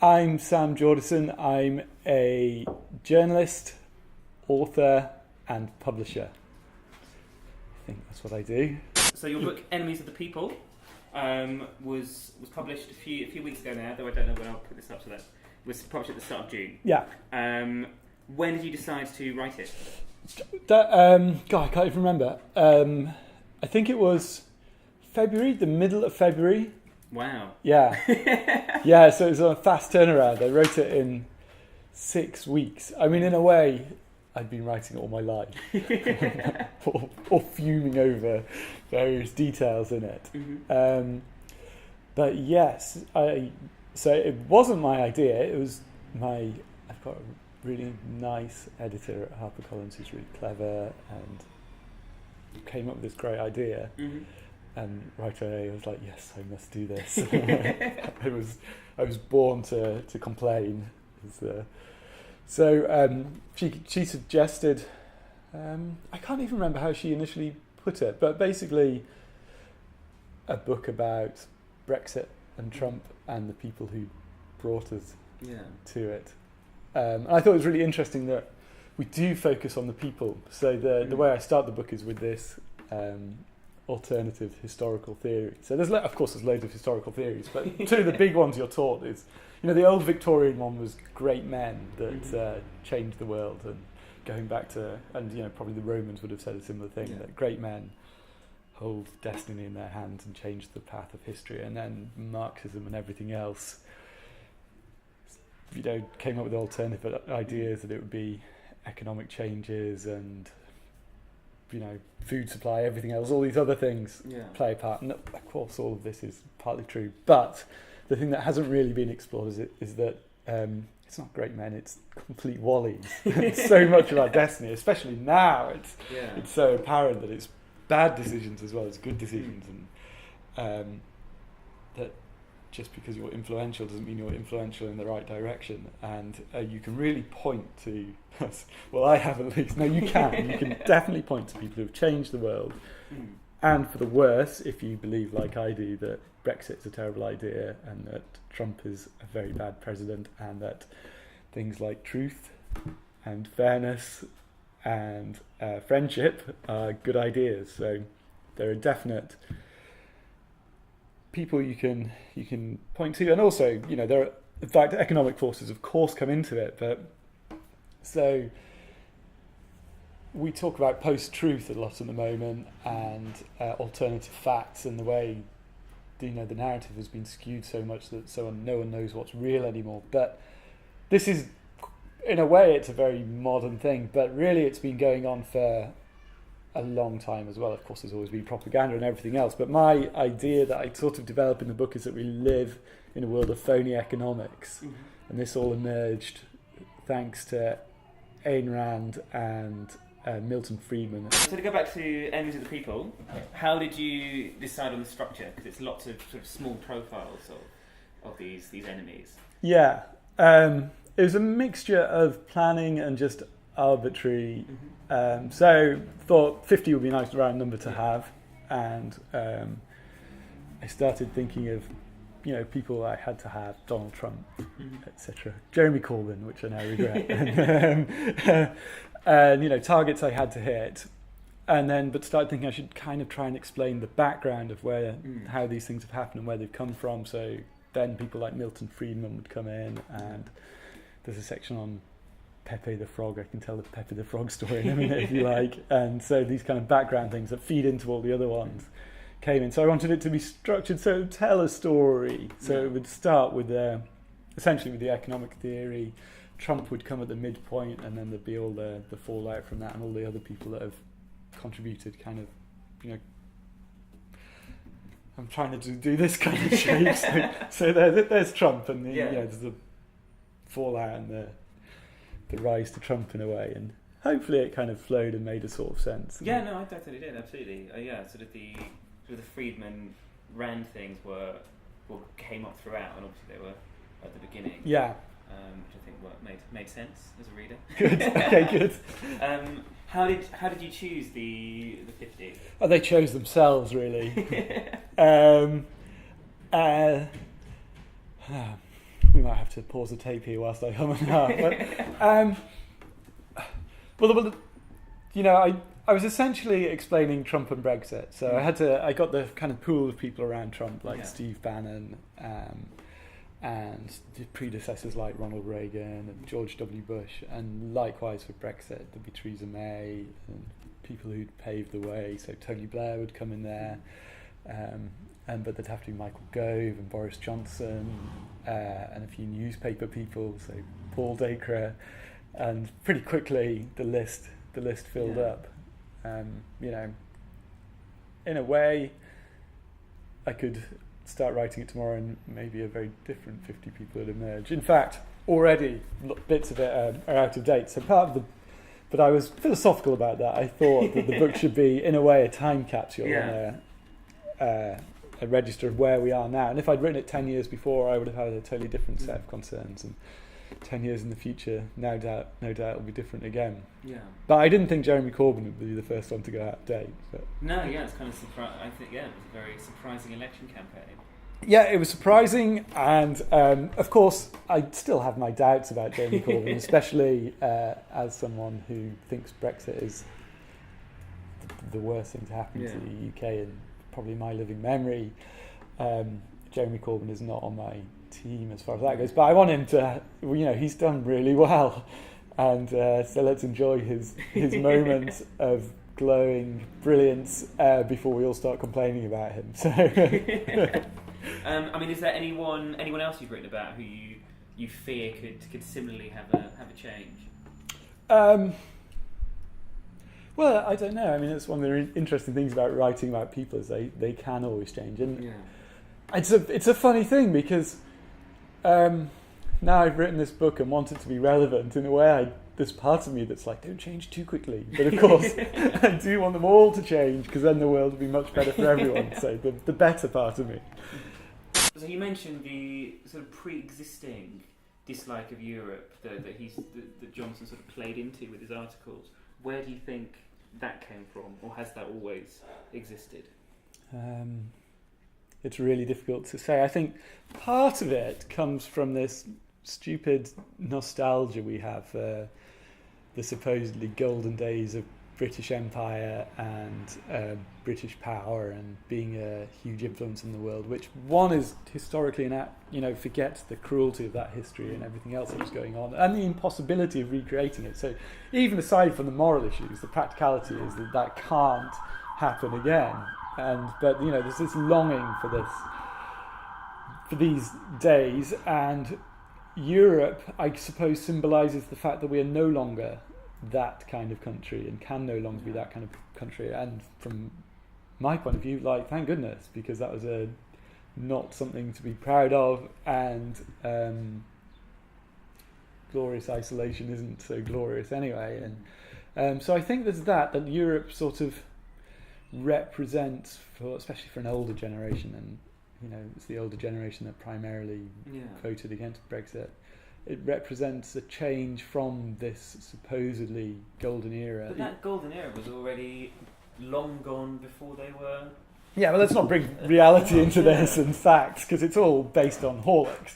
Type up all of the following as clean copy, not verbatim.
I'm Sam Jordison. I'm a journalist, author and publisher. I think that's what I do. So your book, Enemies of the People, was published a few weeks ago now, though I don't know when I'll put this up, so that was published at the start of June. Yeah. When did you decide to write it? God, I can't even remember. I think it was February, the middle of February. Wow. Yeah. Yeah, so it was a fast turnaround. I wrote it in 6 weeks. I mean, in a way, I'd been writing it all my life. or fuming over various details in it. Mm-hmm. But yes, so it wasn't my idea. It was I've got a really nice editor at HarperCollins who's really clever and came up with this great idea. Mm-hmm. And right away I was like, yes, I must do this. I was born to complain. So she suggested, I can't even remember how she initially put it, but basically a book about Brexit and Trump and the people who brought us to it. And I thought it was really interesting that we do focus on the people. So the way I start the book is with this alternative historical theory. So there's loads of historical theories, but two of the big ones you're taught is, the old Victorian one was great men that changed the world, and going back to, and probably the Romans would have said a similar thing, that great men hold destiny in their hands and change the path of history. And then Marxism and everything else, came up with alternative ideas that it would be economic changes and food supply, everything else, all these other things play a part. And of course, all of this is partly true. But the thing that hasn't really been explored is that it's not great men, it's complete wallies. It's so much about destiny, especially now. It's so apparent that it's bad decisions as well as good decisions, and that just because you're influential doesn't mean you're influential in the right direction. And you can really point to, well, I have at least. No, you can. You can definitely point to people who have changed the world, and for the worse, if you believe, like I do, that Brexit's a terrible idea and that Trump is a very bad president, and that things like truth and fairness and friendship are good ideas. So there are definite people you can point to, and also there are, in fact, economic forces of course come into it, but so we talk about post-truth a lot at the moment, and alternative facts, and the way the narrative has been skewed so much that no one knows what's real anymore. But this is, in a way, it's a very modern thing, but really it's been going on for a long time as well. Of course, there's always been propaganda and everything else, but my idea that I sort of develop in the book is that we live in a world of phony economics, and this all emerged thanks to Ayn Rand and Milton Friedman. So to go back to Enemies of the People, how did you decide on the structure? Because it's lots of sort of small profiles of these enemies. Yeah, it was a mixture of planning and just arbitrary. So thought 50 would be a nice round number to have, and I started thinking of people I had to have: Donald Trump, etc. Jeremy Corbyn, which I now regret, and targets I had to hit, but started thinking I should kind of try and explain the background of how these things have happened and where they've come from. So then people like Milton Friedman would come in, and there's a section on Pepe the Frog. I can tell the Pepe the Frog story in a minute if you like. And so these kind of background things that feed into all the other ones came in. So I wanted it to be structured so it would tell a story. So it would start with essentially with the economic theory. Trump would come at the midpoint, and then there'd be all the fallout from that and all the other people that have contributed kind of, I'm trying to do this kind of shape. So there's Trump, and there's the fallout and the rise to Trump in a way, and hopefully it kind of flowed and made a sort of sense. Yeah, no, I totally did, absolutely. Sort of the Friedman Rand things came up throughout, and obviously they were at the beginning. Yeah. which I think made sense as a reader. Good. Okay, good. How did you choose the 50? Oh, they chose themselves, really. We might have to pause the tape here whilst I hum and ha. Well, you know, I was essentially explaining Trump and Brexit, so I got the kind of pool of people around Trump, like Steve Bannon, and the predecessors like Ronald Reagan and George W. Bush, and likewise for Brexit, there'd be Theresa May and people who'd paved the way. So Tony Blair would come in there, but there'd have to be Michael Gove and Boris Johnson, and a few newspaper people, so Paul Dacre, and pretty quickly the list filled up. You know, in a way, I could start writing it tomorrow and maybe a very different 50 people would emerge. In fact, already bits of it are out of date. So but I was philosophical about that. I thought that the book should be, in a way, a time capsule and a register of where we are now. And if I'd written it 10 years before, I would have had a totally different set of concerns. And 10 years in the future, no doubt it'll be different again. Yeah. But I didn't think Jeremy Corbyn would be the first one to go out of date. But. No, yeah, it's kind of surprising. I think, it was a very surprising election campaign. Yeah, it was surprising, and of course, I still have my doubts about Jeremy Corbyn, especially as someone who thinks Brexit is the worst thing to happen to the UK in probably my living memory. Jeremy Corbyn is not on my team as far as that goes, but I want him to, you know, he's done really well, and so let's enjoy his moment of glowing brilliance before we all start complaining about him. So. I mean, is there anyone else you've written about who you fear could similarly have a change? Well, I don't know. I mean, it's one of the interesting things about writing about people is they can always change, and it's a funny thing because now I've written this book and want it to be relevant. In a way, there's part of me that's like, don't change too quickly. But of course, I do want them all to change because then the world will be much better for everyone. So the better part of me. So you mentioned the sort of pre-existing dislike of Europe that Johnson sort of played into with his articles. Where do you think that came from, or has that always existed? It's really difficult to say. I think part of it comes from this stupid nostalgia we have for the supposedly golden days of British Empire and British power and being a huge influence in the world, which one is historically forgets the cruelty of that history and everything else that was going on and the impossibility of recreating it. So even aside from the moral issues, the practicality is that can't happen again. But there's this longing for these days, and Europe, I suppose, symbolises the fact that we are no longer that kind of country and can no longer be that kind of country. And from my point of view, thank goodness, because that was not something to be proud of, and glorious isolation isn't so glorious anyway. And so I think there's that Europe sort of represents, especially for an older generation, and it's the older generation that primarily voted against Brexit. It represents a change from this supposedly golden era. But that golden era was already long gone before they were... Yeah, well, let's not bring reality into this and facts, because it's all based on Horlicks.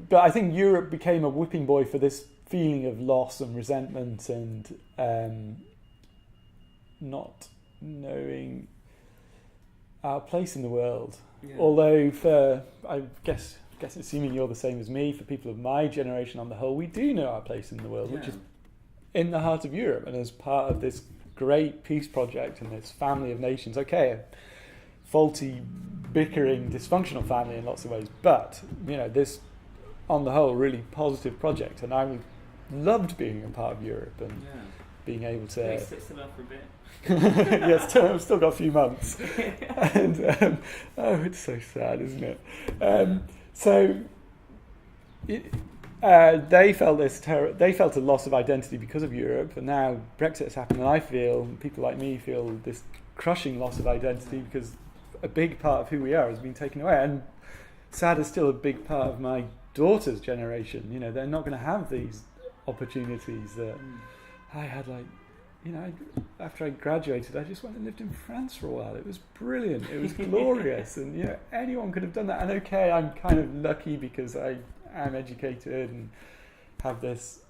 But I think Europe became a whipping boy for this feeling of loss and resentment and not knowing our place in the world. Yeah. Although I guess assuming you're the same as me, for people of my generation on the whole, we do know our place in the world, which is in the heart of Europe and as part of this great peace project and this family of nations. Okay, a faulty, bickering, dysfunctional family in lots of ways, but this on the whole really positive project, and I loved being a part of Europe and being able to... Sit still up for a bit. Yes, I've still got a few months. And it's so sad, isn't it? They felt a loss of identity because of Europe, and now Brexit has happened, and people like me feel this crushing loss of identity because a big part of who we are has been taken away. And sad is still a big part of my daughter's generation. You know, they're not going to have these opportunities that I had. Like, you know, after I graduated, I just went and lived in France for a while. It was brilliant. It was glorious, and you know, anyone could have done that. And okay, I'm kind of lucky because I am educated and have this,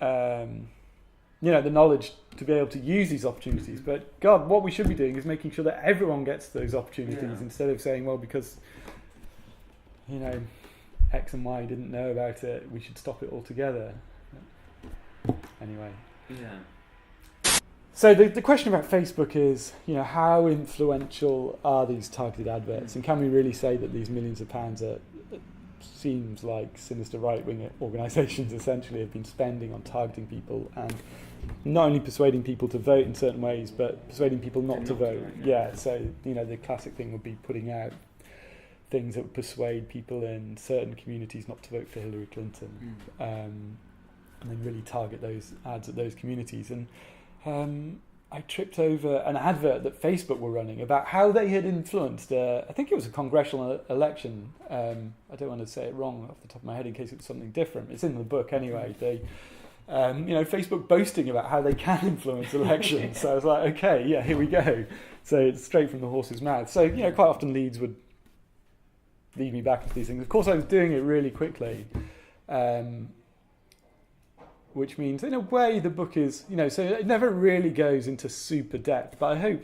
you know, the knowledge to be able to use these opportunities. But God, what we should be doing is making sure that everyone gets those opportunities instead of saying, well, because, you know, X and Y didn't know about it, we should stop it altogether. Anyway. Yeah. So the question about Facebook is, you know, how influential are these targeted adverts, and can we really say that these millions of pounds are, seems like sinister right-wing organisations essentially have been spending on targeting people and not only persuading people to vote in certain ways, but persuading people not to vote. So, you know, the classic thing would be putting out things that would persuade people in certain communities not to vote for Hillary Clinton, and then really target those ads at those communities. And I tripped over an advert that Facebook were running about how they had influenced, I think it was a congressional election. I don't want to say it wrong off the top of my head in case it's something different. It's in the book anyway. They, you know, Facebook boasting about how they can influence elections. So I was like, okay, yeah, here we go. So it's straight from the horse's mouth. So, you know, quite often leads would lead me back into these things. Of course, I was doing it really quickly. Which means, in a way, the book is, you know, so it never really goes into super depth. But I hope,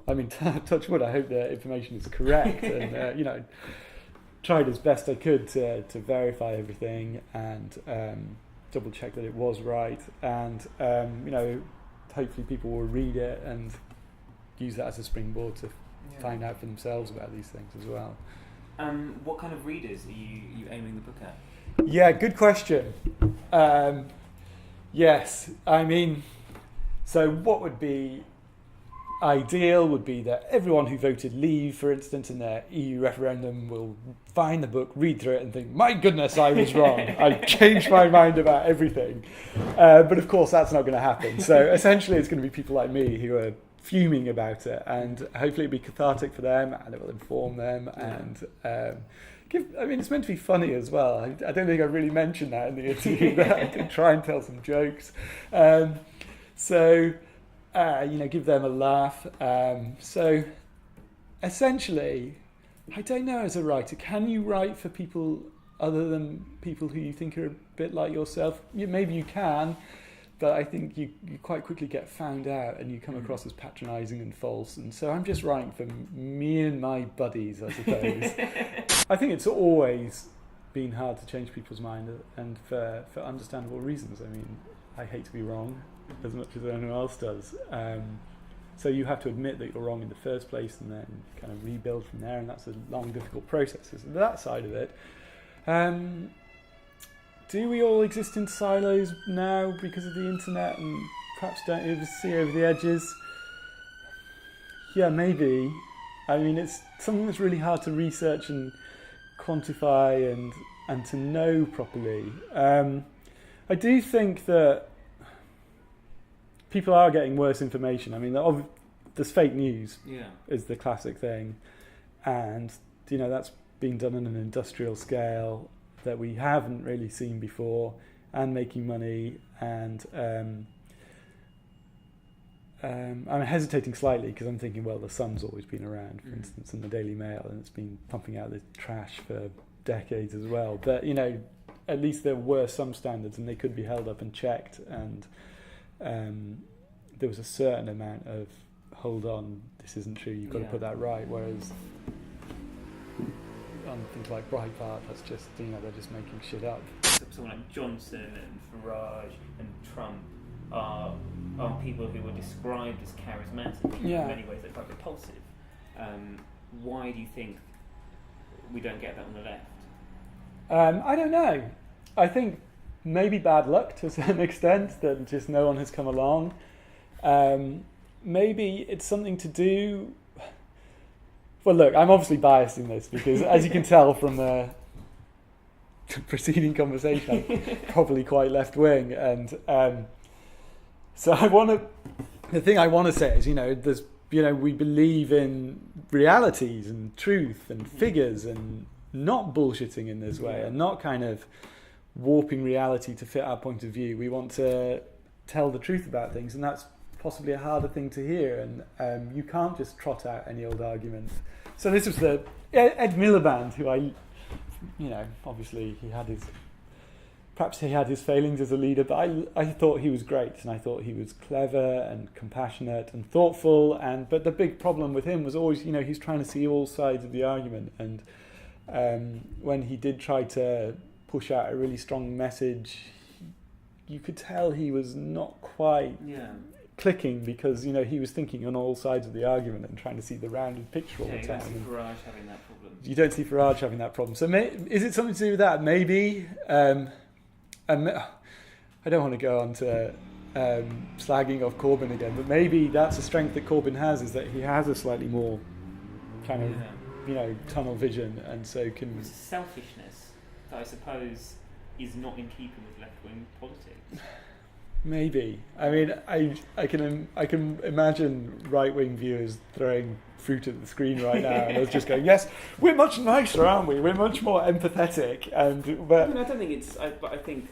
I mean, touch wood, I hope the information is correct. And, you know, tried as best I could to verify everything and double check that it was right. And, you know, hopefully people will read it and use that as a springboard to find out for themselves about these things as well. What kind of readers are you aiming the book at? Yeah, good question. Yes, I mean, so what would be ideal would be that everyone who voted Leave, for instance, in their EU referendum will find the book, read through it and think, my goodness, I was wrong. I changed my mind about everything. But of course, that's not going to happen. So essentially, it's going to be people like me who are fuming about it, and hopefully it'll be cathartic for them and it will inform them and I mean, it's meant to be funny as well. I don't think I really mentioned that in the interview, but I did try and tell some jokes. So, you know, give them a laugh. So, essentially, I don't know as a writer, can you write for people other than people who you think are a bit like yourself? Maybe you can, but I think you quite quickly get found out and you come across as patronising and false. And so I'm just writing for me and my buddies, I suppose. I think it's always been hard to change people's mind, and for understandable reasons. I mean, I hate to be wrong as much as anyone else does. So you have to admit that you're wrong in the first place and then kind of rebuild from there, and that's a long, difficult process. So that side of it. Do we all exist in silos now because of the internet and perhaps don't ever see over the edges? Yeah, maybe. I mean, it's something that's really hard to research and quantify and to know properly. I do think that people are getting worse information. I mean, there's fake news is the classic thing. And, you know, that's being done on an industrial scale that we haven't really seen before, and making money. And I'm hesitating slightly because I'm thinking, well, the Sun's always been around, for instance, and the Daily Mail, and it's been pumping out the trash for decades as well. But, you know, at least there were some standards and they could be held up and checked, and there was a certain amount of, hold on, this isn't true, you've got to put that right, whereas on things like Breitbart, that's just, you know, they're just making shit up. Someone like Johnson and Farage and Trump are people who were described as charismatic. In many ways, they're quite repulsive. Why do you think we don't get that on the left? I don't know. I think maybe bad luck to a certain extent, that just no one has come along. Maybe it's something to do... Well, look, I'm obviously biased in this because, as you can tell from the preceding conversation, I'm probably quite left-wing. And so the thing I want to say is, you know, there's we believe in realities and truth and figures and not bullshitting in this way and not kind of warping reality to fit our point of view. We want to tell the truth about things, and that's possibly a harder thing to hear, and you can't just trot out any old argument. So this was the Ed Miliband, who obviously perhaps he had his failings as a leader, but I thought he was great, and I thought he was clever and compassionate and thoughtful, but the big problem with him was always, he's trying to see all sides of the argument, and when he did try to push out a really strong message, you could tell he was not quite clicking, because he was thinking on all sides of the argument and trying to see the rounded picture all the time. You don't see Farage having that problem. You don't see Farage having that problem. So is it something to do with that? Maybe. I don't want to go on to slagging off Corbyn again, but maybe that's a strength that Corbyn has, is that he has a slightly more kind of tunnel vision, and so can. It's a selfishness that I suppose is not in keeping with left-wing politics. Maybe. I mean, I can imagine right-wing viewers throwing fruit at the screen right now, and I was just going, "Yes, we're much nicer, aren't we? We're much more empathetic." I don't think it's. But I think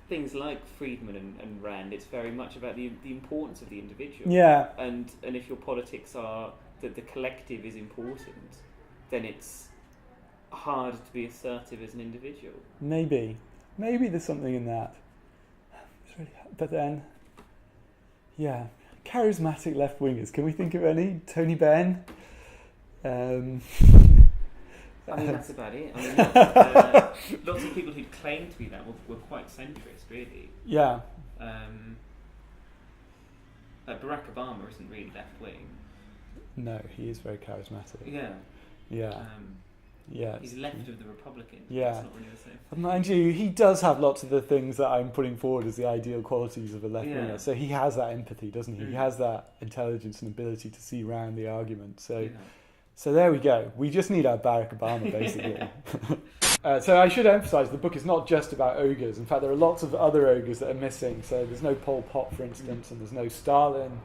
things like Friedman and Rand, it's very much about the importance of the individual. Yeah. And if your politics are that the collective is important, then it's hard to be assertive as an individual. Maybe there's something in that. But then, charismatic left-wingers. Can we think of any? Tony Benn? I mean, that's about it. I mean, lots of people who claim to be that were quite centrist, really. Yeah. Barack Obama isn't really left-wing. No, he is very charismatic. Yeah. Yeah. He's left of the Republicans. Yeah. That's not really the same. And mind you, he does have lots of the things that I'm putting forward as the ideal qualities of a left-winger. Yeah. So he has that empathy, doesn't he? Mm. He has that intelligence and ability to see round the argument. So there we go. We just need our Barack Obama, basically. So I should emphasise the book is not just about ogres. In fact, there are lots of other ogres that are missing. So there's no Pol Pot, for instance, and there's no Stalin,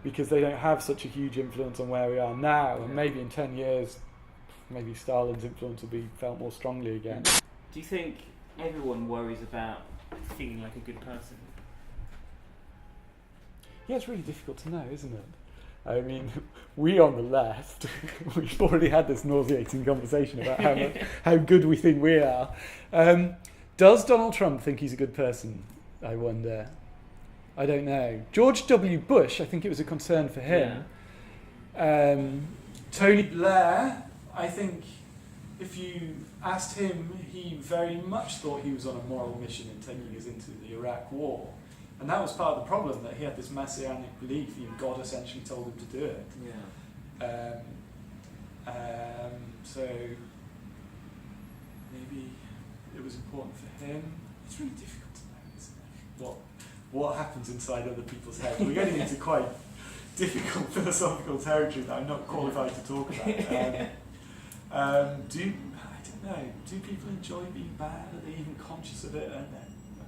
because they don't have such a huge influence on where we are now. And maybe in 10 years, maybe Stalin's influence will be felt more strongly again. Do you think everyone worries about feeling like a good person? Yeah, it's really difficult to know, isn't it? I mean, we on the left, we've already had this nauseating conversation about how good we think we are. Does Donald Trump think he's a good person? I wonder. I don't know. George W. Bush, I think it was a concern for him. Yeah. Tony Blair, I think if you asked him, he very much thought he was on a moral mission in 10 years into the Iraq War. And that was part of the problem, that he had this messianic belief. God essentially told him to do it. Yeah. So maybe it was important for him. It's really difficult to know, isn't it? What happens inside other people's heads. We're getting into quite difficult philosophical territory that I'm not qualified to talk about. I don't know. Do people enjoy being bad? Are they even conscious of it?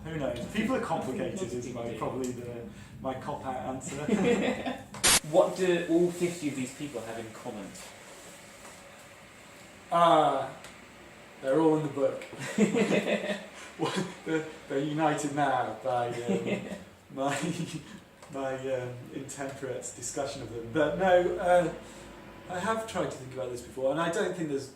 Who knows? People are complicated is probably my cop-out answer. What do all 50 of these people have in common? They're all in the book. They're united now by my intemperate discussion of them. But no, I have tried to think about this before, and I don't think there's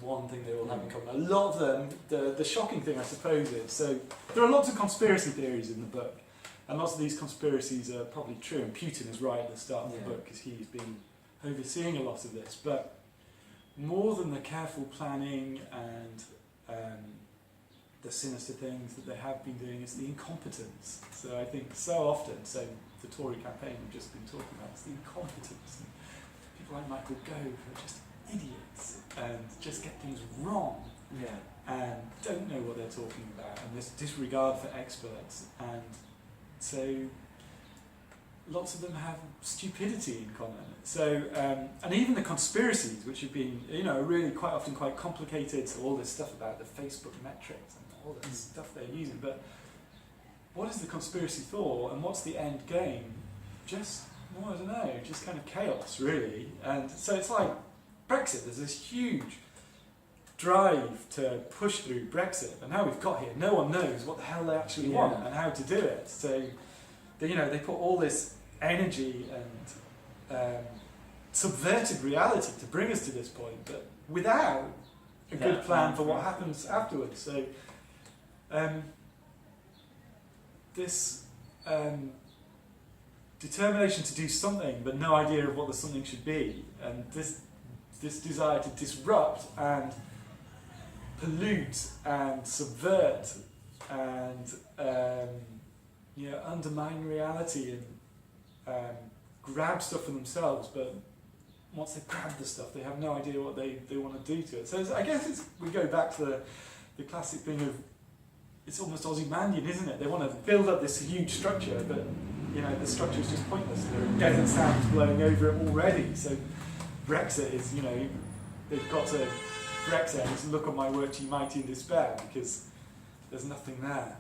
one thing they all have in common. A lot of them, the shocking thing I suppose is, so there are lots of conspiracy theories in the book, and lots of these conspiracies are probably true, and Putin is right at the start of the book because he's been overseeing a lot of this, but more than the careful planning and the sinister things that they have been doing, is the incompetence. So I think so often, so the Tory campaign we've just been talking about, is the incompetence. And people like Michael Gove are just idiots and just get things wrong and don't know what they're talking about, and this disregard for experts, and so lots of them have stupidity in common. So and even the conspiracies, which have been really quite often quite complicated, so all this stuff about the Facebook metrics and all this stuff they're using, but what is the conspiracy for and what's the end game? Just well, I don't know, just kind of chaos, really. And so it's like Brexit. There's this huge drive to push through Brexit, and how we've got here, no one knows what the hell they actually want and how to do it. So, they put all this energy and subverted reality to bring us to this point, but without a good plan for what happens afterwards. So, this determination to do something, but no idea of what the something should be, and this desire to disrupt and pollute and subvert and undermine reality and grab stuff for themselves, but once they've grabbed the stuff, they have no idea what they want to do to it. So I guess we go back to the classic thing of, it's almost Ozymandian, isn't it? They want to build up this huge structure, but the structure is just pointless. There are desert sands blowing over it already. So Brexit is, they've got to Brexit and just look on my work, ye mighty in despair, because there's nothing there.